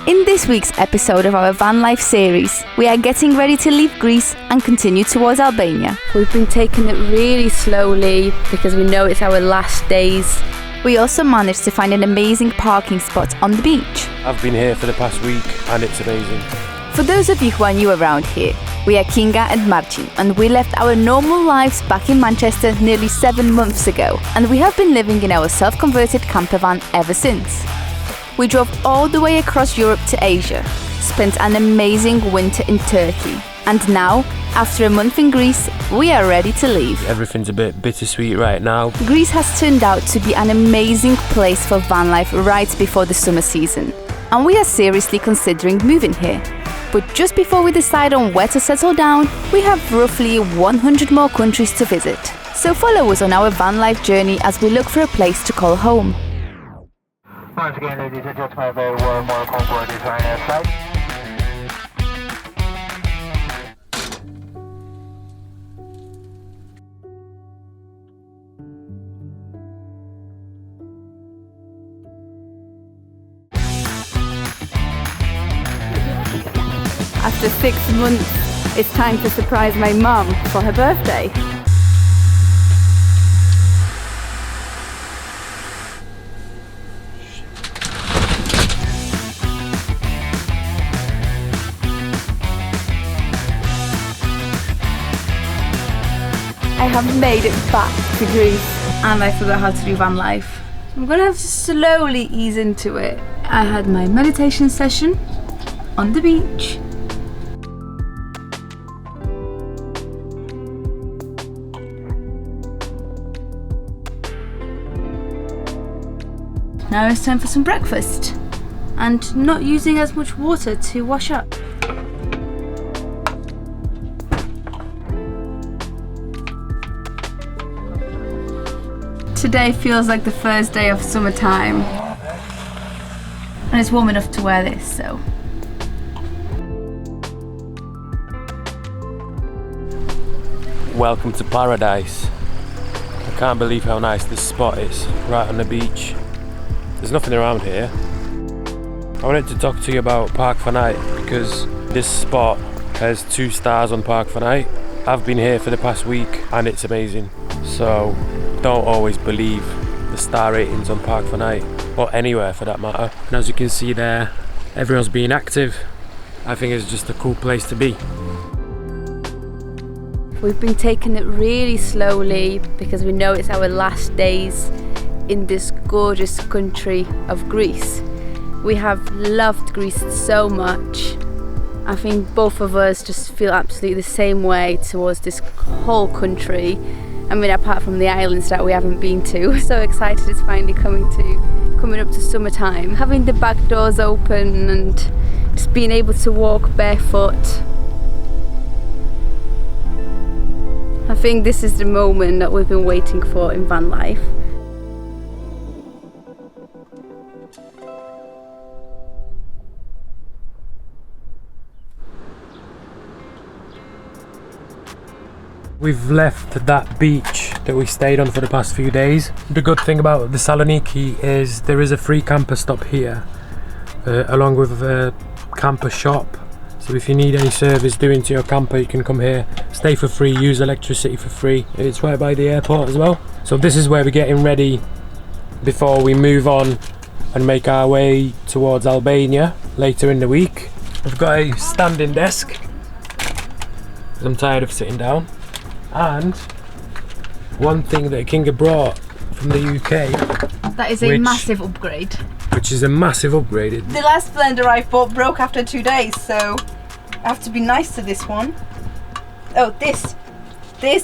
In this week's episode of our van life series, we are getting ready to leave Greece and continue towards Albania. We've been taking it really slowly because we know it's our last days. We also managed to find an amazing parking spot on the beach. I've been here for the past week and it's amazing. For those of you who are new around here, we are Kinga and Marcin, and we left our normal lives back in Manchester nearly 7 months ago, and we have been living in our self-converted camper van ever since. We drove all the way across Europe to Asia, spent an amazing winter in Turkey, and now, after a month in Greece, we are ready to leave. Everything's a bit bittersweet right now. Greece has turned out to be an amazing place for van life right before the summer season, and we are seriously considering moving here. But just before we decide on where to settle down, we have roughly 100 more countries to visit. So follow us on our van life journey as we look for a place to call home. Once again, ladies and gentlemen, very warm welcome for this Ryanair flight. After 6 months, it's time to surprise my mum for her birthday. I have made it back to Greece, and I forgot how to do van life. I'm gonna have to slowly ease into it. I had my meditation session on the beach. Now it's time for some breakfast and not using as much water to wash up. Today feels like the first day of summertime, and it's warm enough to wear this, so. Welcome to paradise. I can't believe how nice this spot is, right on the beach. There's nothing around here. I wanted to talk to you about Park for Night because this spot has 2 stars on Park for Night. I've been here for the past week and it's amazing. So don't always believe the star ratings on Park for Night, or anywhere for that matter. And as you can see there, everyone's being active. I think it's just a cool place to be. We've been taking it really slowly because we know it's our last days in this gorgeous country of Greece. We have loved Greece so much. I think both of us just feel absolutely the same way towards this whole country. I mean, apart from the islands that we haven't been to. So excited it's finally coming up to summertime. Having the back doors open and just being able to walk barefoot. I think this is the moment that we've been waiting for in van life. We've left that beach that we stayed on for the past few days. The good thing about the Saloniki is there is a free camper stop here, along with a camper shop. So if you need any service doing to your camper, you can come here, stay for free, use electricity for free. It's right by the airport as well. So this is where we're getting ready before we move on and make our way towards Albania later in the week. I've got a standing desk, 'cause I'm tired of sitting down. And one thing that Kinga brought from the UK, That is a massive upgrade. which is a massive upgrade. The last blender I bought broke after 2 days, so I have to be nice to this one. Oh, this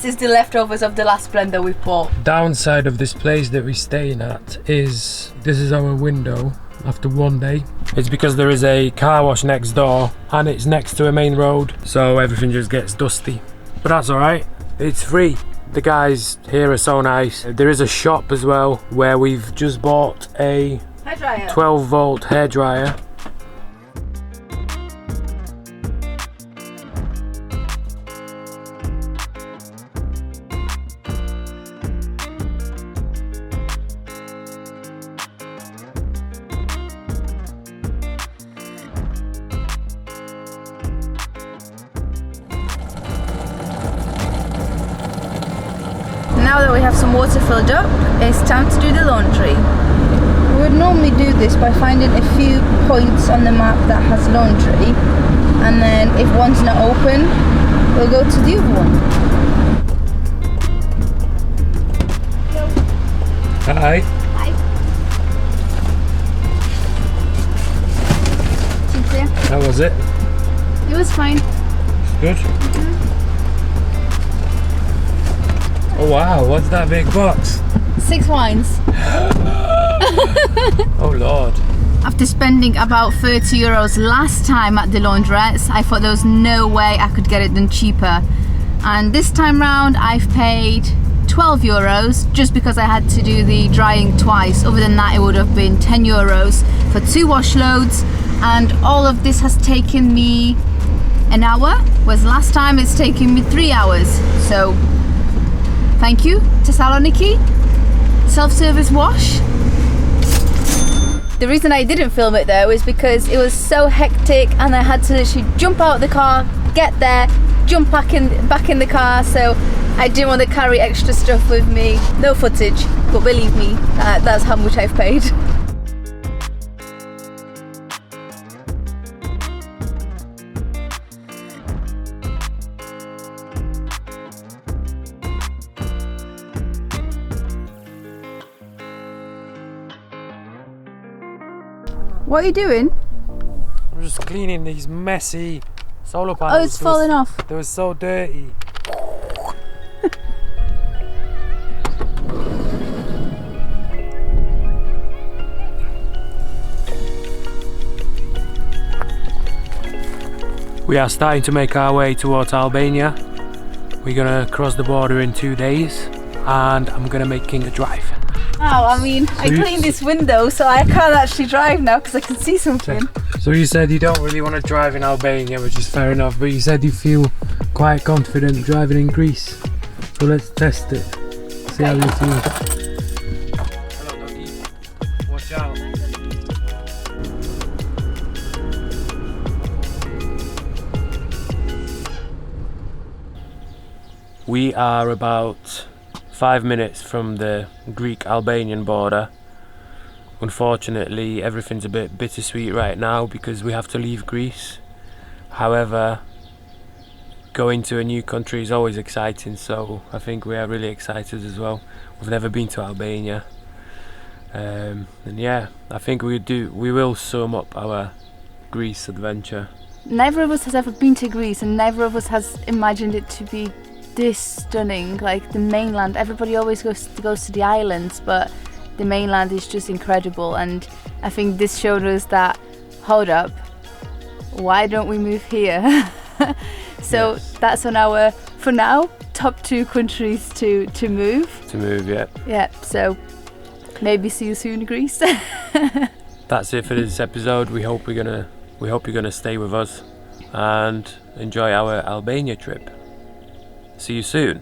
is the leftovers of the last blender we bought. Downside of this place that we're staying at is this is our window after 1 day. It's because there is a car wash next door and it's next to a main road, so everything just gets dusty. But that's alright, it's free. The guys here are so nice. There is a shop as well where we've just bought a Hairdryer. 12-volt hairdryer. now that we have some water filled up, it's time to do the laundry. We would normally do this by finding a few points on the map that has laundry, and then if one's not open, we'll go to the other one. Hi. Hi. Cynthia. How was it? It was fine. Good. Oh wow, what's that big box? 6 wines. Oh Lord. After spending about €30 last time at the laundrettes, I thought there was no way I could get it done cheaper. And this time round I've paid €12 just because I had to do the drying twice. Other than that, it would have been €10 for 2 wash loads, and all of this has taken me an hour, whereas last time it's taken me 3 hours. So thank you to Saloniki. Self-service wash. The reason I didn't film it though is because it was so hectic and I had to literally jump out of the car, get there, jump back in the car, so I didn't want to carry extra stuff with me. No footage, but believe me, that's how much I've paid. What are you doing? I'm just cleaning these messy solar panels. Oh, it's falling off. They were so dirty. We are starting to make our way towards Albania. We're gonna cross the border in 2 days, and I'm gonna make King a drive. Oh, I mean, I cleaned this window so I can't actually drive now because I can see something. So you said you don't really want to drive in Albania, which is fair enough, but you said you feel quite confident driving in Greece. So let's test it. See how you feel. Hello, doggy. Watch out. We are about 5 minutes from the Greek-Albanian border. Unfortunately, everything's a bit bittersweet right now because we have to leave Greece. However, going to a new country is always exciting, so I think we are really excited as well. We've never been to Albania. And yeah, I think we will sum up our Greece adventure. Neither of us has ever been to Greece and neither of us has imagined it to be this stunning. Like the mainland, everybody always goes to the islands, but the mainland is just incredible, and I think this showed us that, hold up, why don't we move here? So yes. That's on our, for now, top 2 countries to move. To move, yeah. Yeah, so maybe see you soon, Greece. That's it for this episode. We hope you're gonna stay with us and enjoy our Albania trip. See you soon.